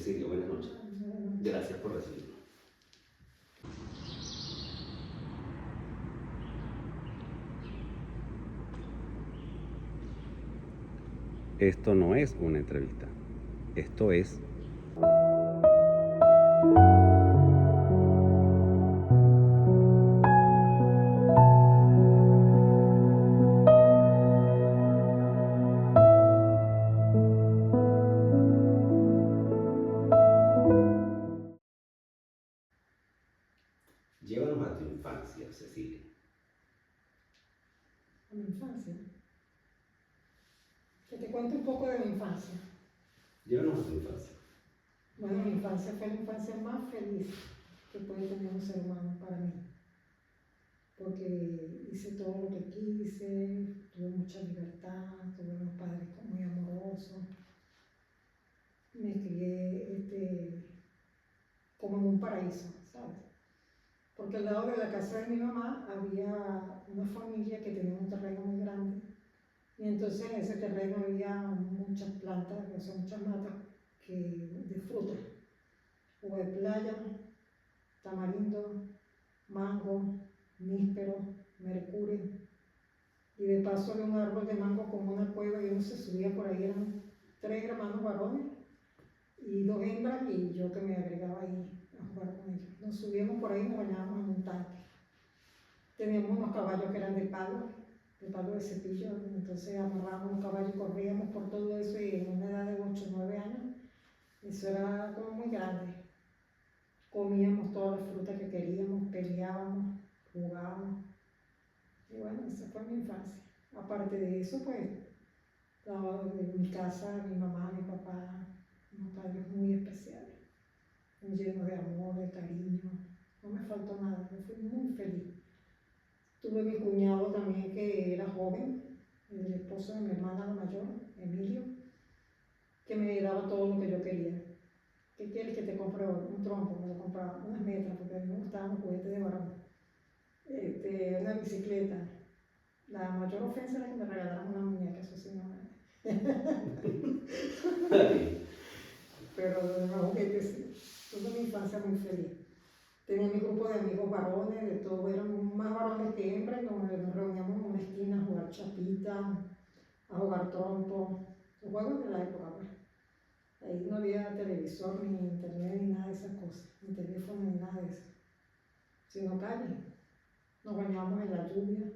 Cecilia, buenas noches. Gracias por recibirnos. Esto no es una entrevista. Esto es... Llévanos a tu infancia, Cecilia. A mi infancia. Que te cuente un poco de mi infancia. Llévanos a tu infancia. Bueno, mi infancia fue la infancia más feliz que puede tener un ser humano para mí. Porque hice todo lo que quise, tuve mucha libertad, tuve unos padres muy amorosos. Me crié como en un paraíso, ¿sabes? Porque al lado de la casa de mi mamá había una familia que tenía un terreno muy grande. Y entonces en ese terreno había muchas plantas, o sea, muchas matas de fruta. Hubo de playa, tamarindo, mango, níspero, mercurio. Y de paso había un árbol de mango con una cueva y uno se subía por ahí, eran 3 hermanos varones y 2 hembras y yo que me agregaba ahí a jugar con ellos. Nos subíamos por ahí y nos bañábamos en un tanque. Teníamos unos caballos que eran de palo de cepillo, entonces amarrábamos un caballo y corríamos por todo eso y en una edad de 8 o 9 años, eso era como muy grande. Comíamos todas las frutas que queríamos, peleábamos, jugábamos. Y bueno, esa fue mi infancia. Aparte de eso, pues, en mi casa, mi mamá, mi papá, unos padres muy especiales, llenos de amor, de cariño. No me faltó nada, yo fui muy feliz. Tuve mi cuñado también que era joven, el esposo de mi hermana la mayor, Emilio, que me daba todo lo que yo quería. ¿Qué quieres que te compre hoy? Un trompo, me lo compraba, unas metras, porque a mí me gustaban los juguetes de varón. Una bicicleta. La mayor ofensa era que me regalaran una muñeca, eso sí no Pero los juguetes sí. Tuve mi infancia muy feliz. Tenía mi grupo de amigos varones, de todo, eran más varones que hembras, donde nos reuníamos en una esquina a jugar chapita, a jugar trompo, los juegos de la época, pues. Ahí no había televisor, ni internet, ni nada de esas cosas, ni teléfono, ni nada de eso, sino calle. Nos bañábamos en la lluvia.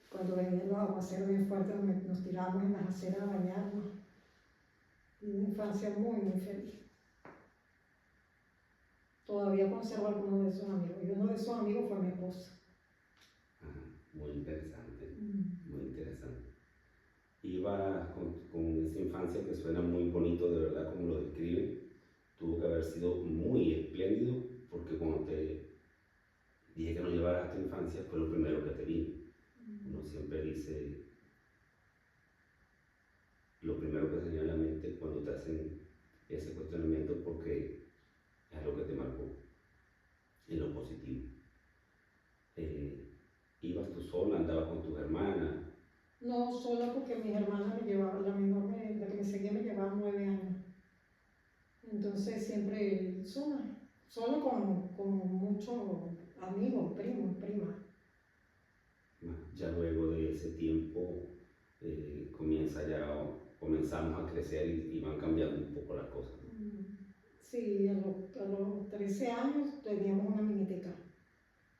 Cuando venían los aguaceros bien fuertes, nos tirábamos en las aceras a bañarnos. Y una infancia muy, muy feliz. Todavía conservo algunos de esos amigos. Y uno de esos amigos fue mi esposa. Muy interesante, muy interesante. Iba con esa infancia que suena muy bonito, de verdad, como lo describe. Tuvo que haber sido muy espléndido, porque cuando te dije que no llevaras a tu infancia, fue lo primero que te vi. Uno siempre dice lo primero que se viene a la mente cuando te hacen ese cuestionamiento, porque es algo que te marcó en lo positivo. ¿Ibas tú sola, andabas con tus hermanas? No, sola porque mis hermanas me llevaban, la que me seguía me llevaba 9 años. Entonces siempre sola con muchos amigos, primos, primas. Ya luego de ese tiempo comenzamos a crecer y van cambiando un poco las cosas, ¿no? Sí, a los 13 años teníamos una miniteca.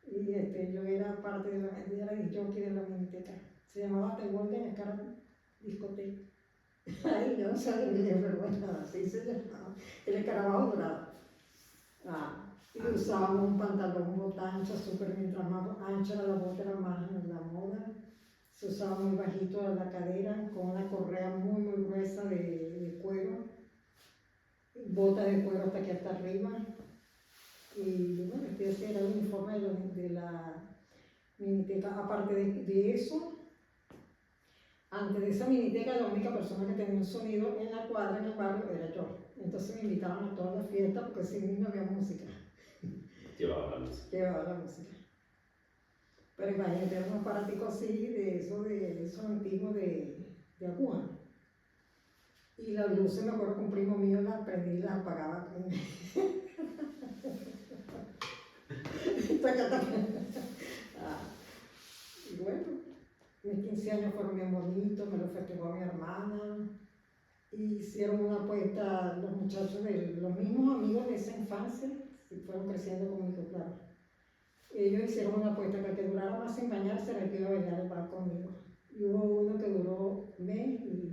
Y yo era parte de era el jockey de la miniteca. Se llamaba The Golden Scar Discoteca. Ay, yo no sabía bien, pero bueno, así se llamaba. El escarabajo dorado. Y usábamos un pantalón bota ancha, súper, mientras más ancha era la bota, era más la moda. Se usaba muy bajito a la cadera, con una correa muy, muy gruesa de cuero. Bota de cuero hasta aquí hasta arriba. Y bueno, ese era el uniforme de la miniteca. Aparte de eso, antes de esa miniteca, la única persona que tenía un sonido en la cuadra, en el barrio, era yo. Entonces me invitaban a todas las fiestas porque sin mí no había música. Llevaba la música. Llevaba la música. Pero imagínate, era un aparatico así, de esos antiguos de aguja. Y las luces, me acuerdo que un primo mío las prendía y las apagaba. Ah, y bueno, mis 15 años fueron bien bonitos, me lo festejó mi hermana. Y hicieron una apuesta los muchachos de los mismos amigos de esa infancia, que fueron creciendo conmigo, claro. Ellos hicieron una apuesta que el que durara más sin bañarse era el que iba a bailar el bar conmigo. Y hubo uno que duró mes y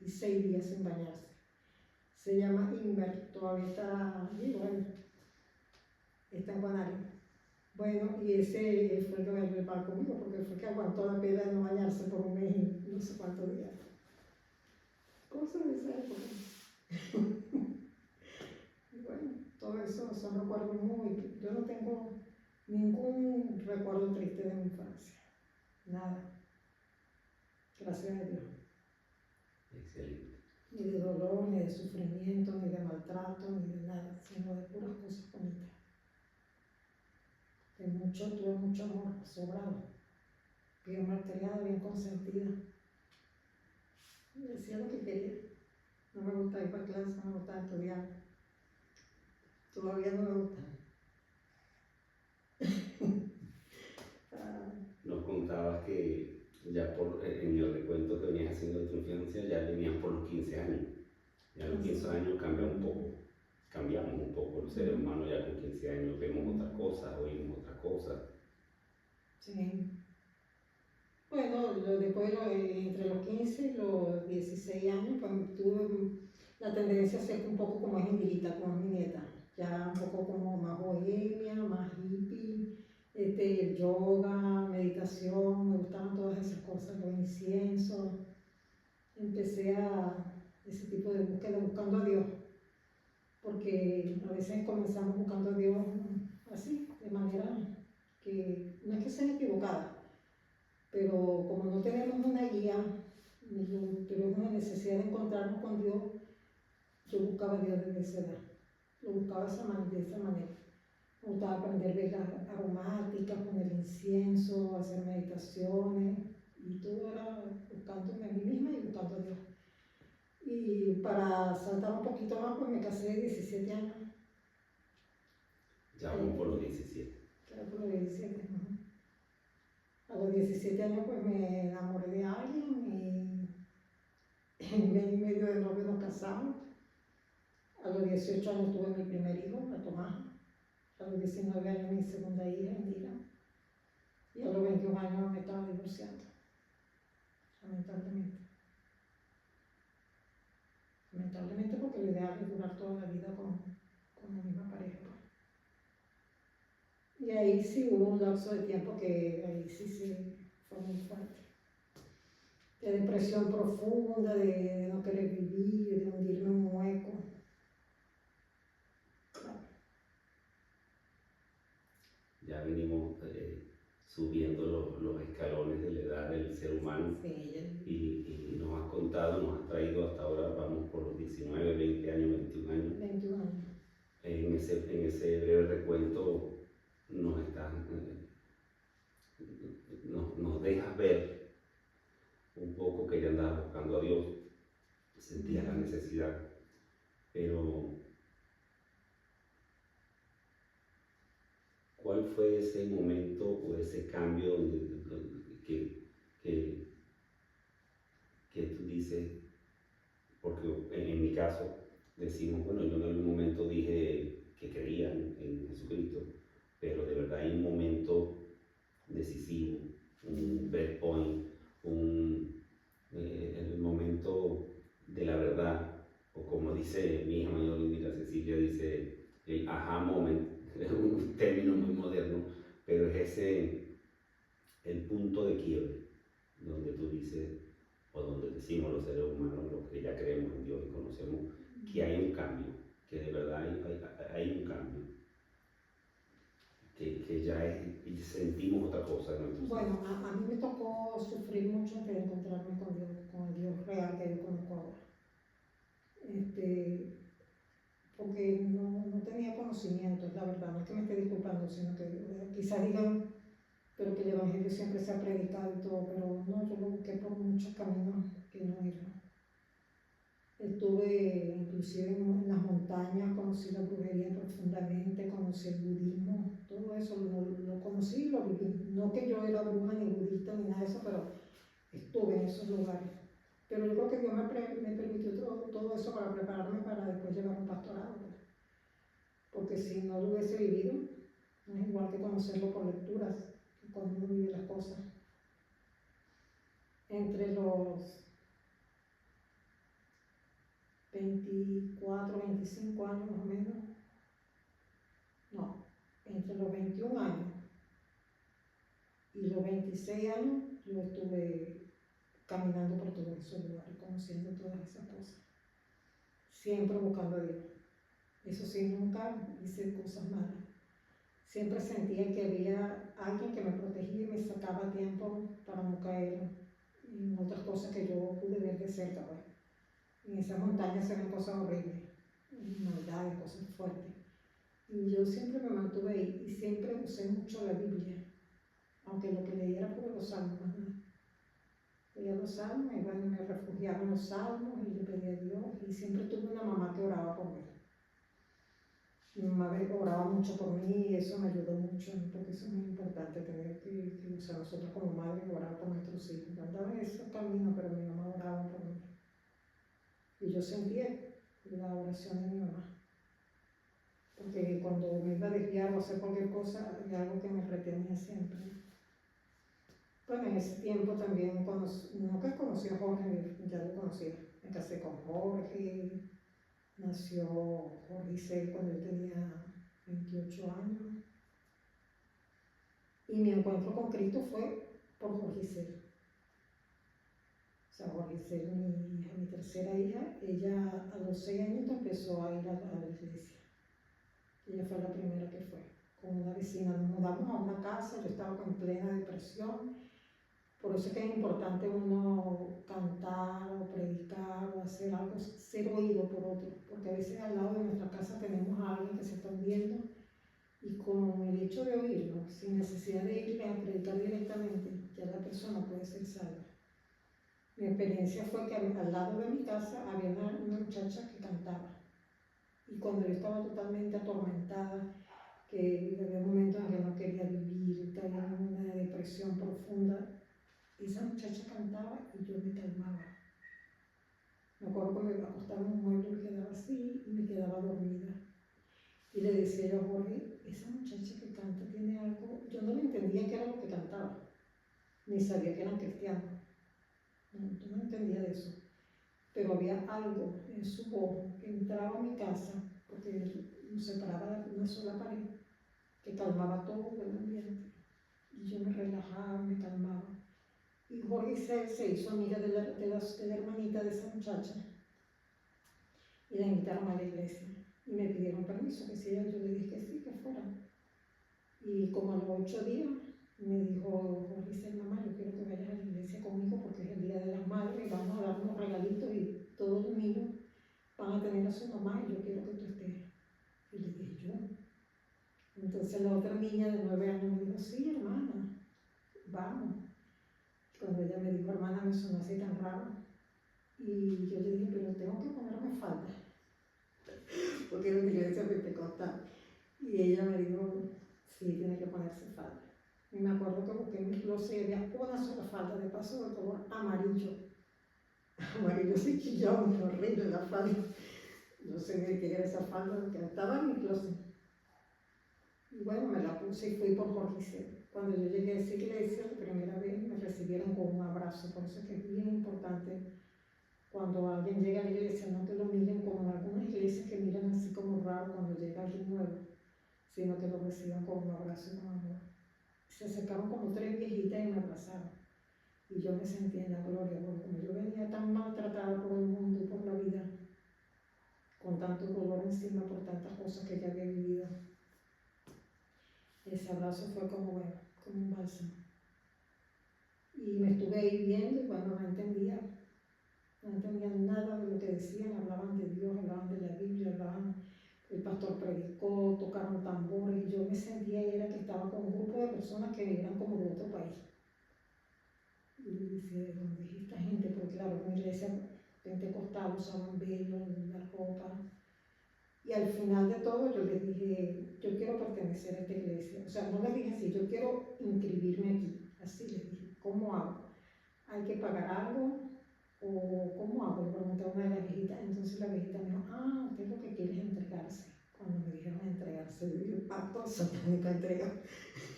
6 días sin bañarse. Se llama Inver, todavía está vivo, está en Guanare. Bueno, y ese fue el que bailó el bar conmigo, porque fue el que aguantó la pena de no bañarse por un mes y no sé cuántos días. Cosas de esa época. Y bueno, todo eso son recuerdos muy... Yo no tengo ningún recuerdo triste de mi infancia. Nada. Gracias a Dios. Excelente. Ni de dolor, ni de sufrimiento, ni de maltrato, ni de nada, sino de puras cosas bonitas. Tuve mucho amor, sobrado. Bien malcriada, bien consentida. Y decía lo que quería. No me gustaba ir para clase, no me gustaba estudiar. Todavía no me gusta. Nos contabas que ya en el recuento que venías haciendo de tu infancia, ya venían por los 15 años. Ya a los 15 años cambiamos un poco los seres humanos, ya con 15 años vemos otras cosas, oímos otras cosas. Sí. Bueno, después entre los 15 y los 16 años, pues tuve la tendencia a ser un poco como es Indilita, como es mi nieta. Ya un poco como más bohemia, más hippie, yoga, meditación, me gustaban todas esas cosas, los inciensos. Empecé a ese tipo de búsqueda, buscando a Dios, porque a veces comenzamos buscando a Dios así, de manera que no es que sea equivocada, pero como no tenemos una guía, pero es una necesidad de encontrarnos con Dios, yo buscaba a Dios desde esa edad, lo buscaba de esa manera. Me gustaba aprender velas aromáticas, poner incienso, hacer meditaciones, y todo era buscándome a mí misma y buscando a Dios. Y para saltar un poquito más, pues me casé de 17 años. Ya vamos por los 17. Claro, por los 17, ¿no? A los 17 años pues me enamoré de alguien y en mes y medio de novio nos casamos. A los 18 años tuve mi primer hijo, a Tomás. A los 19 años mi segunda hija, Indira. Y a los 21 años me estaba divorciando, lamentablemente. Lamentablemente, porque lo ideal es durar toda la vida con la misma pareja. Y ahí sí hubo un lapso de tiempo que ahí sí fue muy fuerte. De depresión profunda, de no querer vivir, de hundirme en un hueco. Claro. Ya venimos subiendo los escalones de la edad del ser humano. Sí, y nos has contado, nos has traído hasta ahora, vamos por los 19, 20 años, 21 años. 21 años. En ese breve recuento nos dejas ver un poco que ya andabas buscando a Dios, sentías la necesidad, pero ¿cuál fue ese momento o ese cambio que tú dices? Porque en mi caso decimos, bueno, yo en algún momento dije que creía en Jesucristo, pero de verdad hay un momento decisivo, un breakpoint, el momento de la verdad, o como dice mi hija mayor, Indira Cecilia, dice el aha moment, es un término muy moderno, pero es el punto de quiebre, donde tú dices, o donde decimos los seres humanos, los que ya creemos en Dios y conocemos, que hay un cambio, que de verdad hay un cambio, que ya sentimos otra cosa. Bueno, a mí me tocó sufrir mucho antes de encontrarme con Dios, con el Dios real que yo conozco ahora. Porque no tenía conocimiento, es la verdad, no es que me esté disculpando, sino que quizás digan, pero que el Evangelio siempre se ha predicado y todo, pero no, yo lo busqué por muchos caminos que no eran. Estuve inclusive en las montañas, conocí la brujería profundamente, conocí el budismo, todo eso lo conocí y lo viví. No que yo era bruja ni budista ni nada de eso, pero estuve en esos lugares. Pero yo creo que Dios me permitió todo eso para prepararme para después llevar un pastorado. Pues. Porque si no lo hubiese vivido, no es igual que conocerlo por lecturas, que cuando uno vive las cosas. Entre los 24, 25 años más o menos, no, entre los 21 años y los 26 años, yo estuve caminando por todos esos lugares, conociendo todas esas cosas, siempre buscando a Dios. Eso sí, nunca hice cosas malas. Siempre sentía que había alguien que me protegía y me sacaba a tiempo para no caer en otras cosas que yo pude ver de cerca. Pues. En esas montañas se ven cosas horribles, maldades, cosas fuertes. Y yo siempre me mantuve ahí y siempre usé mucho la Biblia, aunque lo que leía era por los salmos. Leía los salmos y bueno, me refugiaba en los salmos y le pedía a Dios. Y siempre tuve una mamá que oraba por mí. Mi mamá oraba mucho por mí y eso me ayudó mucho, porque eso es muy importante, tener que o sea, nosotros como madres orar por nuestros hijos. Yo andaba en ese camino, pero mi mamá oraba por mí. Y yo sentía la oración de mi mamá. Porque cuando me iba a desviar o hacer cualquier cosa, había algo que me retenía siempre. Bueno, en ese tiempo también, nunca conocí a Jorge, ya lo conocía. Me casé con Jorge, nació Jorge Isel cuando yo tenía 28 años. Y mi encuentro con Cristo fue por Jorge Isel. O sea, Jorge Isel, mi hija, mi tercera hija, ella a los 6 años empezó a ir a la iglesia. Ella fue la primera que fue, con una vecina. Nos mudamos a una casa, yo estaba en plena depresión. Por eso es que es importante uno cantar o predicar o hacer algo, ser oído por otro, porque a veces al lado de nuestra casa tenemos a alguien que se está hundiendo y con el hecho de oírlo, sin necesidad de irle a predicar directamente, ya la persona puede ser salva. Mi experiencia fue que al lado de mi casa había una muchacha que cantaba. Y cuando yo estaba totalmente atormentada, que había momentos en que no quería vivir, caía en una depresión profunda, esa muchacha cantaba y yo me calmaba. Me acuerdo que me acostaba en un mueble y me quedaba así y me quedaba dormida. Y le decía yo a Jorge, esa muchacha que canta tiene algo, yo no le entendía qué era lo que cantaba, ni sabía que eran cristianos. No entendía de eso. Pero había algo en su voz que entraba a mi casa, porque nos separaba de una sola pared, que calmaba todo el ambiente. Y yo me relajaba, me calmaba. Y Jorge se hizo amiga de la hermanita de esa muchacha y la invitaron a la iglesia. Y me pidieron permiso, que si ella, yo le dije que sí, que fuera. Y como a los 8 días me dijo Jorge, mamá, yo quiero que vayas a la iglesia conmigo porque es el Día de las Madres y vamos a dar unos regalitos y todos los niños van a tener a su mamá y yo quiero que tú estés. Y le dije yo. Entonces la otra niña de 9 años me dijo, sí, hermana, vamos. Cuando ella me dijo, hermana, me sonó así tan raro. Y yo le dije, pero tengo que ponerme falda, porque era una iglesia pentecostal. Y ella me dijo, sí, tiene que ponerse falda. Y me acuerdo que busqué en mi closet y había una sola falda de paso de color amarillo. Amarillo así chillado, muy horrible la falda. No sé ni qué era esa falda, porque estaba en mi closet. Y bueno, me la puse y fui por Jorge Isel. Cuando yo llegué a esa iglesia, la primera vez me recibieron con un abrazo. Por eso es que es bien importante cuando alguien llega a la iglesia, no que lo miren como en algunas iglesias que miran así como raro cuando llega alguien nuevo, sino que lo reciban con un abrazo y con amor. Se acercaron como 3 viejitas y me abrazaron. Y yo me sentí en la gloria, porque como yo venía tan maltratada por el mundo y por la vida, con tanto dolor encima por tantas cosas que ya había vivido, ese abrazo fue como, bueno, como un bálsamo. Y me estuve ahí viendo y bueno, no entendía nada de lo que decían, hablaban de Dios, hablaban de la Biblia, el pastor predicó, tocaron tambores y yo me sentía era que estaba con un grupo de personas que eran como de otro país. Y decía, ¿dónde es esta gente? Porque claro, una iglesia pentecostal, usaban velo, la ropa. Y al final de todo yo les dije, yo quiero pertenecer a esta iglesia. O sea, no les dije así, yo quiero inscribirme aquí. Así les dije, ¿cómo hago? ¿Hay que pagar algo? ¿O cómo hago? Le pregunté a una de las viejitas. Entonces la viejita me dijo, usted lo que quiere es entregarse. Cuando me dijeron entregarse, yo dije, pacto satánico entrega.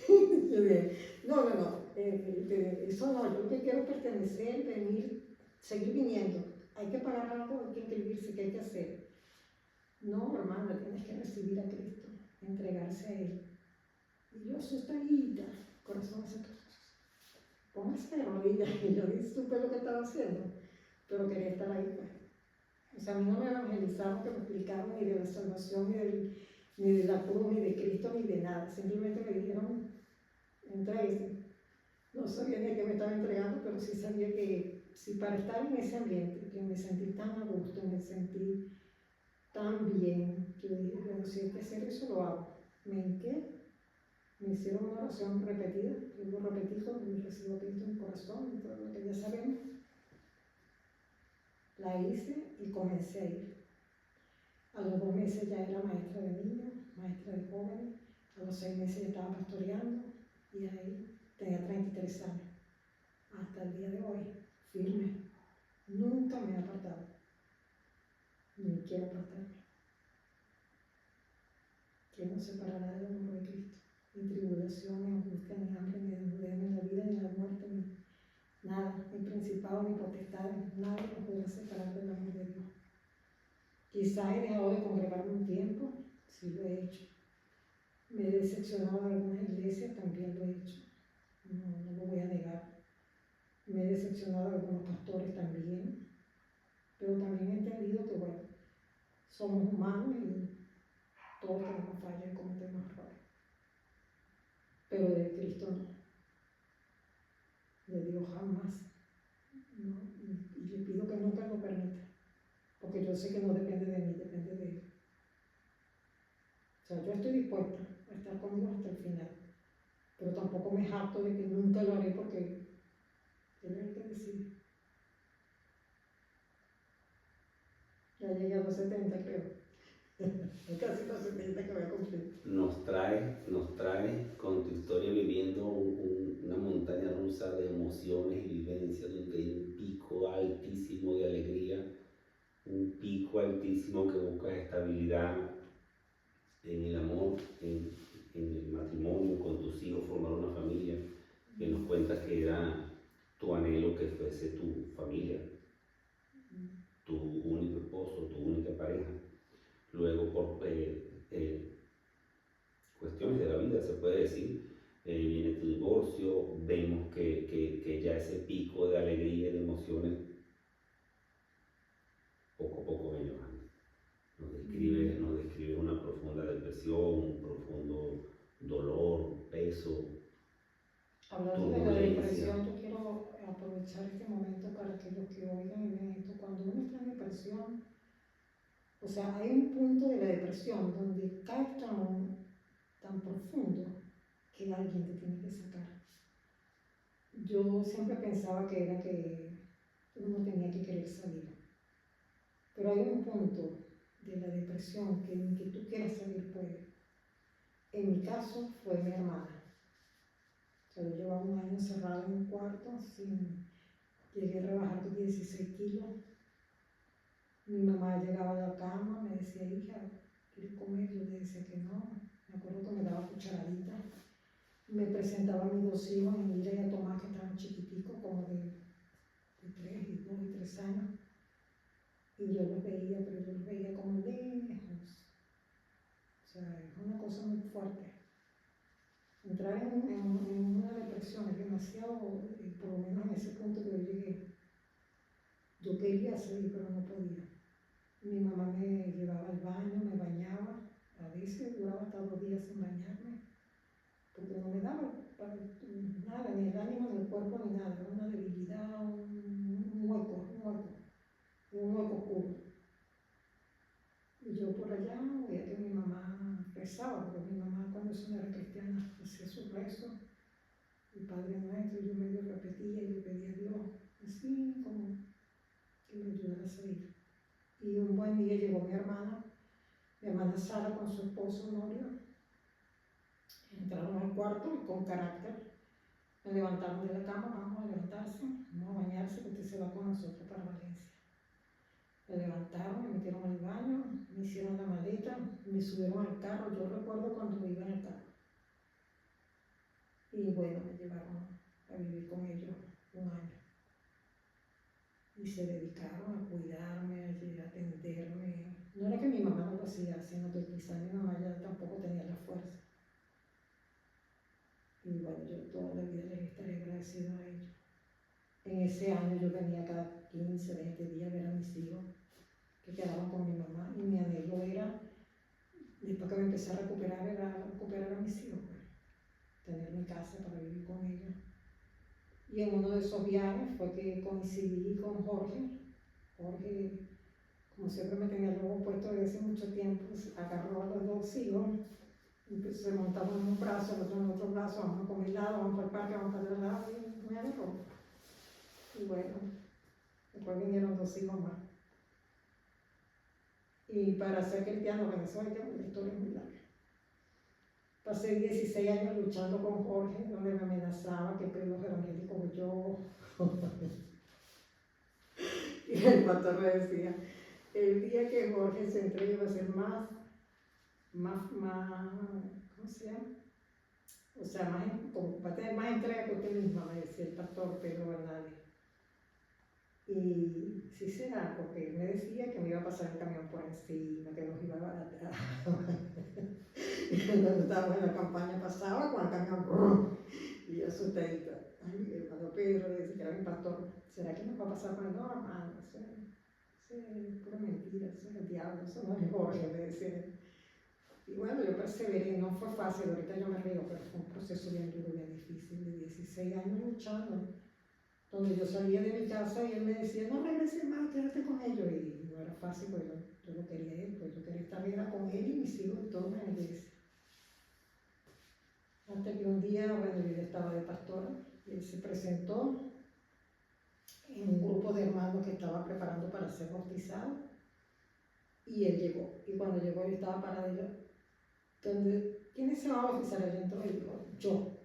Yo dije, no, eso no, yo que quiero pertenecer, venir, seguir viniendo. Hay que pagar algo, hay que inscribirse, ¿qué hay que hacer? No, hermana, tienes que recibir a Cristo, entregarse a Él. Y yo asustadita, corazón así, póngase de rodillas. Y yo supe lo que estaba haciendo, pero quería estar ahí, pues. O sea, a mí no me evangelizaron, que me explicaron ni de la salvación, ni de la cruz, ni de Cristo, ni de nada. Simplemente me dijeron, entréguese. No sabía ni a qué me estaba entregando, pero sí sabía que si para estar en ese ambiente, que me sentí tan a gusto, me sentí tan bien, yo dije, bueno, si hay que hacer eso, lo hago. Me hinqué, me hicieron una oración repetida, yo lo repetí cuando me recibo Cristo en mi corazón, y todo lo que ya sabemos. La hice y comencé a ir. A los 2 meses ya era maestra de niños, maestra de jóvenes. A los 6 meses ya estaba pastoreando y ahí tenía 33 años. Hasta el día de hoy, firme. Nunca me he apartado, ni quiero apartarme. ¿Quién nos separará del amor de Cristo? Ni tribulación, ni angustia, ni hambre, ni desnudez, ni la vida, ni la muerte, ni nada, ni principado, ni potestad, nada nos podrá separar del amor de Dios. Quizás he dejado de congregarme un tiempo, sí lo he hecho. Me he decepcionado de algunas iglesias, también lo he hecho. No lo voy a negar. Me he decepcionado de algunos pastores también. Pero también he entendido que, bueno, somos humanos y todos tenemos fallas y cometemos errores. Pero de Cristo no. De Dios jamás. ¿No? Y le pido que nunca lo permita. Porque yo sé que no depende de mí, depende de Él. O sea, yo estoy dispuesta a estar con Dios hasta el final. Pero tampoco me jacto de que nunca lo haré porque Él es el que decide. Ya llegué a los 70, creo. Casi los 70 que voy a cumplir. Nos trae con tu historia viviendo una montaña rusa de emociones y vivencias, donde hay un pico altísimo de alegría, un pico altísimo que busca estabilidad en el amor, en el matrimonio, con tus hijos, formar una familia, que nos cuentas que era tu anhelo que fuese tu familia, tu único esposo, tu única pareja. Luego, por cuestiones de la vida, se puede decir, viene tu divorcio, vemos que ya ese pico de alegría y de emociones poco a poco viene bajando. Nos describe una profunda depresión, un profundo dolor, peso. Hablando de la depresión, yo quiero aprovechar este momento para que los que oigan y vean esto. Cuando uno está en depresión, o sea, hay un punto de la depresión donde cae tan profundo que alguien te tiene que sacar. Yo siempre pensaba que era que uno tenía que querer salir. Pero hay un punto de la depresión que ni que tú quieras salir puede. En mi caso fue mi hermana. O sea, yo llevaba 1 año encerrada en un cuarto, llegué a rebajar 16 kilos. Mi mamá llegaba a la cama, me decía, hija, ¿quieres comer? Yo le decía que no. Me acuerdo que me daba cucharadita. Me presentaba a mis 2 hijos, a Mira y a Tomás, que estaban chiquiticos, como de 3 y 2 y 3 años. Y yo los veía, pero yo los veía como lejos. O sea, es una cosa muy fuerte. Entrar en una depresión es demasiado, por lo menos en ese punto que yo llegué. Yo quería salir, pero no podía. Mi mamá me llevaba al baño, me bañaba. A veces duraba hasta 2 días sin bañarme, porque no me daba nada, ni el ánimo, ni el cuerpo, ni nada. Era una debilidad, un hueco oscuro. Y yo por allá veía que mi mamá rezaba, porque mi mamá, cuando eso no era cristiana, hacía su rezo, el Padre Nuestro, y yo medio repetía y le pedía a Dios, así como que me ayudara a salir. hermana Sara con su esposo Norio entraron al cuarto y con carácter me levantaron de la cama, vamos a levantarse, vamos a bañarse, que usted se va con nosotros para Valencia. Me levantaron, me metieron al baño, me hicieron la maleta, me subieron al carro. Yo recuerdo cuando iba en el carro. Y bueno, me llevaron a vivir con ellos un año. Y se dedicaron a cuidarme, a atenderme. No era que mi mamá no lo hacía, sino que quizás mi mamá ya tampoco tenía la fuerza. Y bueno, yo toda la vida les estaré agradecido a ellos. En ese año yo venía cada 15, 20 días a ver a mis hijos que quedaban con mi mamá, y mi anhelo era, después que me empecé a recuperar, era recuperar a mis hijos, pues, tener mi casa para vivir con ellos. Y en uno de esos viajes fue que coincidí con Jorge. Jorge, como siempre me tenía luego puesto desde hace mucho tiempo, pues, agarró a los dos hijos, y pues se montaron en un brazo, el otro en el otro brazo, vamos por mi lado, vamos para el parque, vamos para el otro lado, y me agarró. Y bueno, después vinieron 2 hijos más. Y para ser cristiano venezolano, la historia es muy larga. Pasé 16 años luchando con Jorge, donde me amenazaba que los evangélicos como yo. Y el pastor me decía, el día que Jorge se entregue va a ser más, ¿cómo se llama? O sea, va a tener más entrega que usted misma, me decía el pastor Pedro Bernal. Y sí será, porque él me decía que me iba a pasar el camión por encima, que nos iba a baratar. Y cuando estábamos en la campaña pasaba con el camión, y yo asustadita. Ay, mi hermano Pedro le decía que era mi pastor, ¿será que nos va a pasar por el no, hermano? Eso es pura mentira, eso es el diablo, eso no es Jorge, me decía. Y bueno, yo perseveré, no fue fácil, ahorita yo me río, pero fue un proceso bien duro, bien difícil, de 16 años luchando, donde yo salía de mi casa y él me decía, no regreses más, quédate con ellos, y no era fácil, porque yo no quería él, pues yo quería estar era con él y mis hijos y todos en la iglesia. Hasta que un día, bueno, yo ya estaba de pastora, y él se presentó en un grupo de hermanos que estaba preparando para ser bautizado, y él llegó, y cuando llegó yo estaba parada, ¿quién se va a bautizar? Él entró y dijo, yo.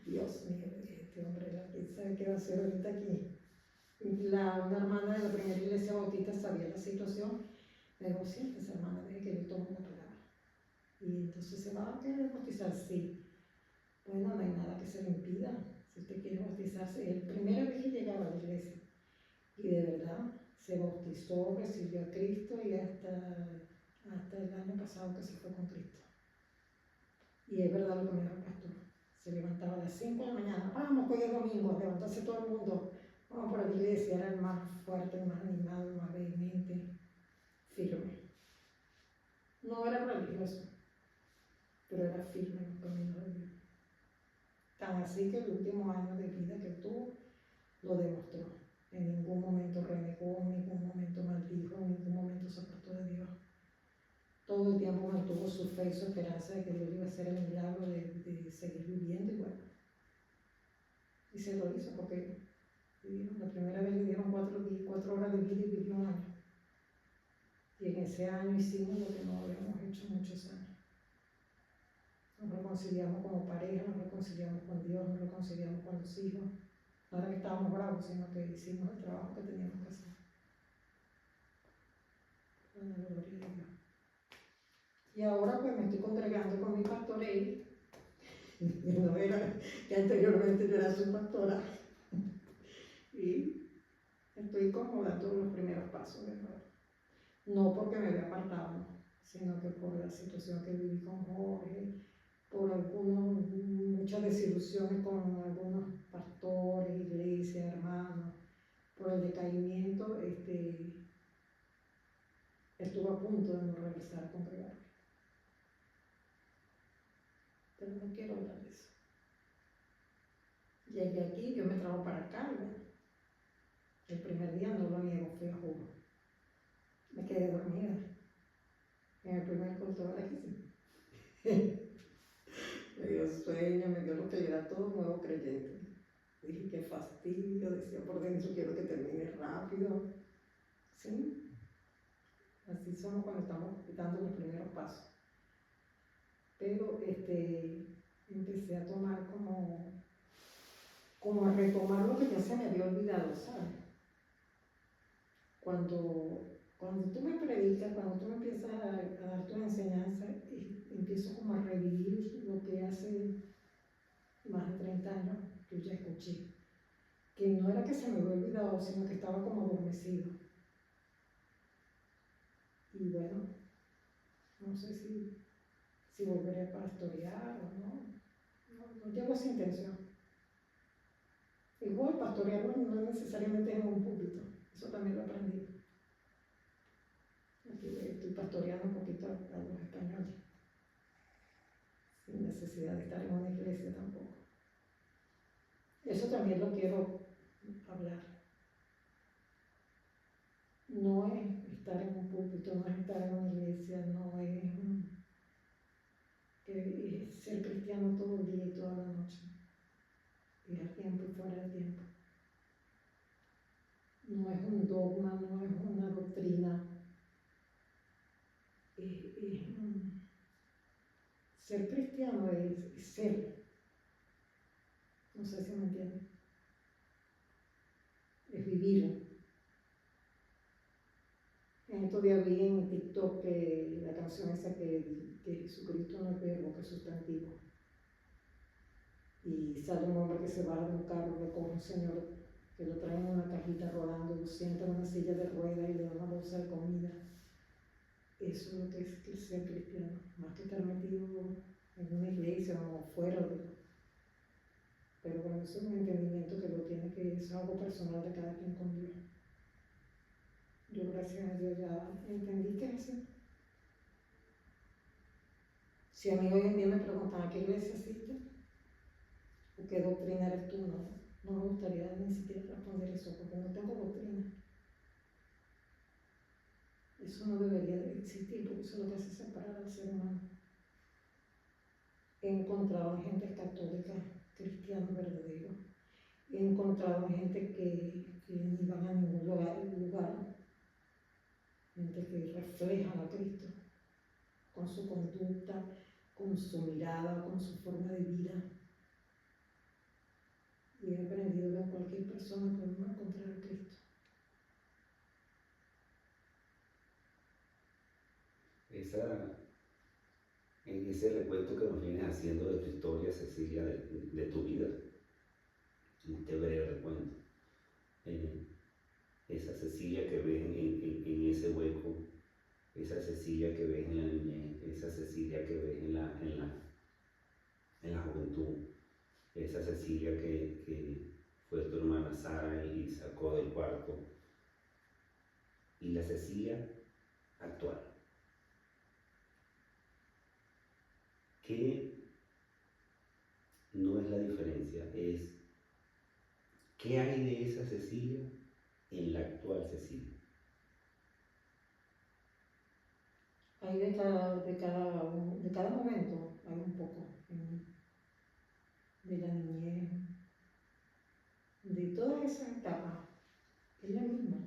Dios mío, este hombre, ¿quién sabe qué va a hacer ahorita aquí? Una hermana de la primera iglesia bautista sabía la situación, me dijo, siéntese hermana, deje que yo tome la palabra. Y entonces se va a querer bautizar, sí. Bueno, no hay nada que se le impida. Si usted quiere bautizarse, es la primera vez que llegaba a la iglesia. Y de verdad, se bautizó, recibió a Cristo y hasta el año pasado que se fue con Cristo. Y es verdad lo que me dijo el pastor. Se levantaba a las 5 de la mañana, vamos, hoy es domingo, levantarse todo el mundo, vamos por la iglesia, era el más fuerte, el más animado, el más vehemente, firme. No era religioso, pero era firme en el camino de Dios. Tan así que el último año de vida que tuvo lo demostró. En ningún momento renegó, en ningún momento maldijo, en ningún momento se apartó de Dios. Todo el tiempo mantuvo su fe y su esperanza de que Dios iba a hacer el milagro de seguir viviendo y bueno. Y se lo hizo porque la primera vez le dieron 4 horas de vida y vivió un año. Y en ese año hicimos lo que no habíamos hecho en muchos años. Nos reconciliamos como pareja, nos reconciliamos con Dios, nos reconciliamos con los hijos. No era que estábamos bravos, sino que hicimos el trabajo que teníamos que hacer. Bueno, gloria a Dios. Y ahora pues me estoy congregando con mi pastor él, no era, que anteriormente yo era su pastora, y estoy como dando los primeros pasos de nuevo. No porque me había apartado, sino que por la situación que viví con Jorge, por muchas desilusiones con algunos pastores, iglesias, hermanos, por el decaimiento, estuve a punto de no regresar a congregar. Pero no quiero hablar de eso. Llegué aquí, yo me trajo para acá, ¿verdad? El primer día no lo niego, fui a jugo. Me quedé dormida. En el primer culto, ¿verdad que sí? Me dio sueño, me dio lo que era todo nuevo creyente. Dije, qué fastidio, decía por dentro, quiero que termine rápido. ¿Sí? así somos cuando estamos dando los primeros pasos. Pero empecé a tomar como a retomar lo que ya se me había olvidado, ¿sabes? Cuando tú me predicas, cuando tú me empiezas a dar tu enseñanza, empiezo como a revivir lo que hace más de 30 años yo ya escuché. Que no era que se me había olvidado, sino que estaba como adormecido. Y bueno, no sé si volveré a pastorear o no. No llevo esa intención. Igual pastorear no necesariamente es en un púlpito, eso también lo aprendí. Aquí estoy pastoreando un poquito a los españoles, sin necesidad de estar en una iglesia tampoco. Eso también lo quiero hablar. No es estar en un púlpito, no es estar en una iglesia, no es ser cristiano todo el día y toda la noche, ir a tiempo y fuera de tiempo. No es un dogma, no es una doctrina, ser cristiano es ser, no sé si me entienden, es vivir. En estos días vi en TikTok que la canción esa que Jesucristo no es verbo, que es sustantivo. Y sale un hombre que se baja de un carro, le coge un señor que lo trae en una cajita rodando, lo sienta en una silla de ruedas y le da una bolsa de comida. Eso es lo que es ser cristiano, más que estar metido en una iglesia o fuera de. Pero bueno, eso es un entendimiento que lo tiene, que es algo personal de cada quien con Dios. Yo, gracias a Dios, ya entendí que es así. Si a mí hoy en día me preguntan a qué iglesia asistes o qué doctrina eres tú, no me gustaría ni siquiera responder eso, porque no tengo doctrina. Eso no debería de existir, porque eso es lo que hace separar al ser humano. He encontrado gente católica, cristianos verdaderos. He encontrado gente que ni van a ningún lugar, gente que reflejan a Cristo con su conducta, con su mirada, con su forma de vida. Y he aprendido que en cualquier persona podemos encontrar a Cristo. En ese recuento que nos vienes haciendo de tu historia, Cecilia, de tu vida, en este breve recuento, esa Cecilia que ves en ese hueco, esa Cecilia que ves en la niñez, esa Cecilia que ves en la juventud, esa Cecilia que fue tu hermana Sara y sacó del cuarto, y la Cecilia actual. ¿Qué no es la diferencia? Es ¿qué hay de esa Cecilia en la actual Cecilia? Hay de cada momento, hay un poco de la niñez, de todas esas etapas, es la misma.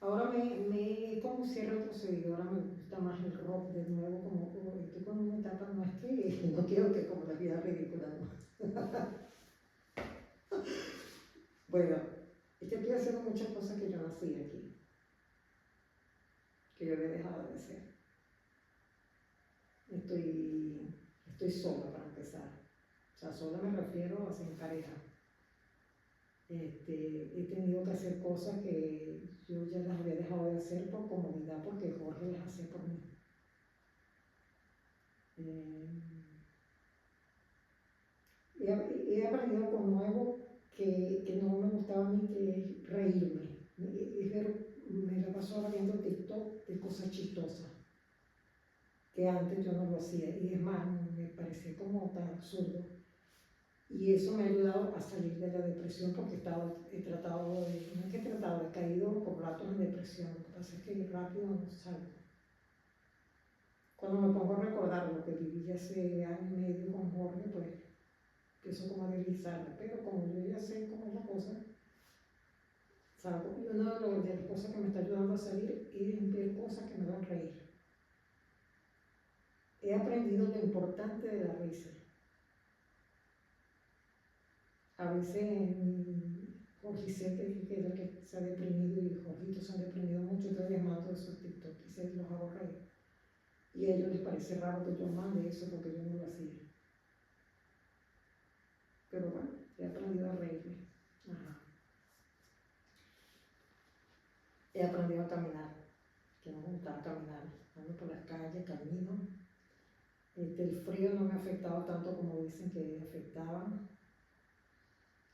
Ahora me como si he retrocedido, ahora me gusta más el rock de nuevo, como estoy con una etapa, no es que no quiero que como la vida ridícula, ¿no? Bueno, es que estoy haciendo muchas cosas que yo no hacía aquí, que yo había dejado de hacer. Estoy sola para empezar, o sea, sola me refiero a sin pareja. He tenido que hacer cosas que yo ya las había dejado de hacer por comodidad, porque Jorge las hacía por mí. He aprendido algo nuevo que no me gustaba a mí, que es reírme. Me la paso ahora viendo TikTok de cosas chistosas, que antes yo no lo hacía, y es más, me parecía como tan absurdo. Y eso me ha ayudado a salir de la depresión, porque he caído por ratos en depresión. Lo que pasa es que rápido no salgo. Cuando me pongo a recordar lo que viví hace año y medio con Jorge, pues empiezo como a deslizarme. Pero como yo ya sé cómo es la cosa, salgo. Y uno de de las cosas que me está ayudando a salir es ver cosas que me van a reír. He aprendido lo importante de la risa. A veces Jorge, que es el que se ha deprimido, y Jorgito se han deprimido mucho, yo les mando esos TikTok y se los hago reír. Y a ellos les parece raro que yo mande eso porque yo no lo hacía. Pero bueno, he aprendido a reírme. Ajá. He aprendido a caminar, que no me gustaba caminar. Ando por las calles, camino. El frío no me ha afectado tanto como dicen que afectaba.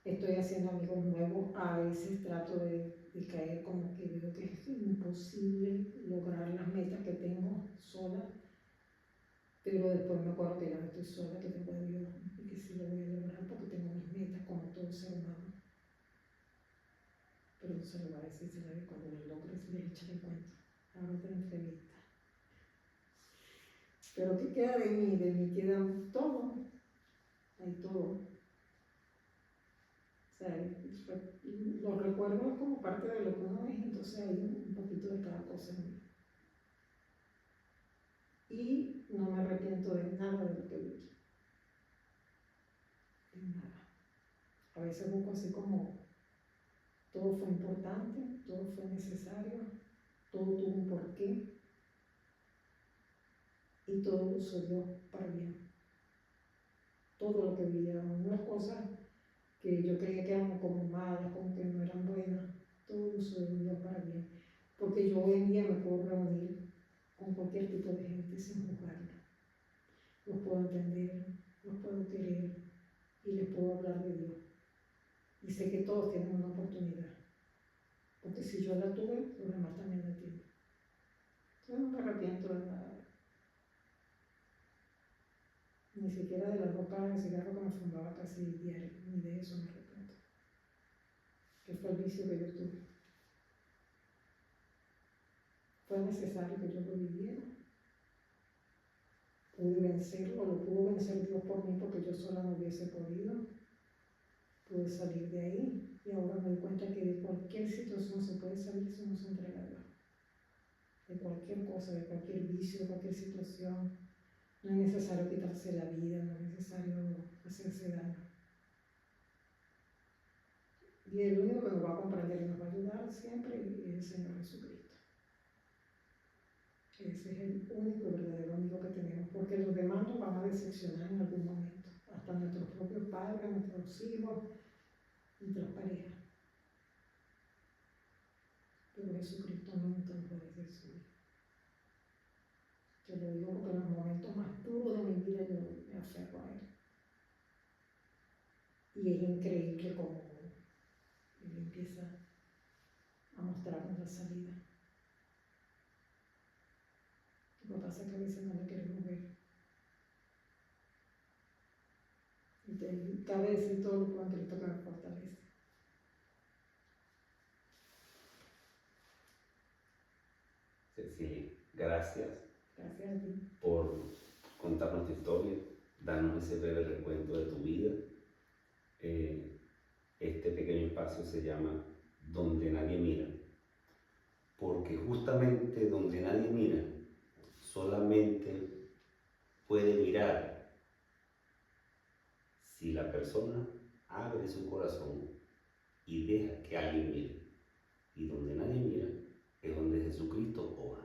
Estoy haciendo amigos nuevos. A veces trato de caer como que veo que es imposible lograr las metas que tengo sola. Pero después me acuerdo que ya no estoy sola, que tengo a Dios y que sí lo voy a lograr porque tengo mis metas como todo ser humano. Pero no se lo va a decir a nadie cuando lo logres, les echaré cuenta. Ahora te entrevista. Pero ¿qué queda de mí? De mí queda todo. Hay todo. O sea, los recuerdos como parte de lo que uno es, entonces hay un poquito de cada cosa en mí. Y no me arrepiento de nada de lo que viví. De nada. A veces busco así como todo fue importante, todo fue necesario, todo tuvo un porqué y todo lo usó Dios para bien. Todo lo que vivía, unas cosas que yo creía que eran como malas, como que no eran buenas, todo lo usó Dios para bien. Porque yo hoy en día me puedo reunir con cualquier tipo de gente sin juzgarla. Los puedo entender, los puedo querer y les puedo hablar de Dios. Y sé que todos tienen una oportunidad. Porque si yo la tuve, los demás también la tienen. Yo no me arrepiento de nada. Ni siquiera de las 2 cajas de cigarro que me fumaba casi diario. Ni de eso me arrepiento. Que fue el vicio que yo tuve. Fue necesario que yo lo viviera. Pude vencerlo, lo pudo vencer Dios por mí porque yo sola no hubiese podido. Pude salir de ahí y ahora me doy cuenta que de cualquier situación se puede salir si uno se entrega a Dios. De cualquier cosa, de cualquier vicio, de cualquier situación. No es necesario quitarse la vida, no es necesario hacerse daño. Y el único que nos va a comprender y nos va a ayudar siempre es el Señor Jesucristo. Ese es el único verdadero amigo que tenemos, porque los demás nos van a decepcionar en algún momento, hasta nuestros propios padres, nuestros hijos, nuestras parejas. Pero Jesucristo nunca nos va a decepcionar. Te lo digo porque en los momentos más duros de mi vida yo me aferro a Él. Y es increíble cómo Él empieza a mostrarnos la salida. Lo que pasa es que a veces no la queremos ver. Y cabe decir todo lo que en Cristo que me fortalece. Cecilia, gracias. Gracias a ti. Por contarnos tu historia, darnos ese breve recuento de tu vida. Este pequeño espacio se llama Donde Nadie Mira, porque justamente donde nadie mira, solamente puede mirar si la persona abre su corazón y deja que alguien mire. Y donde nadie mira es donde Jesucristo obra.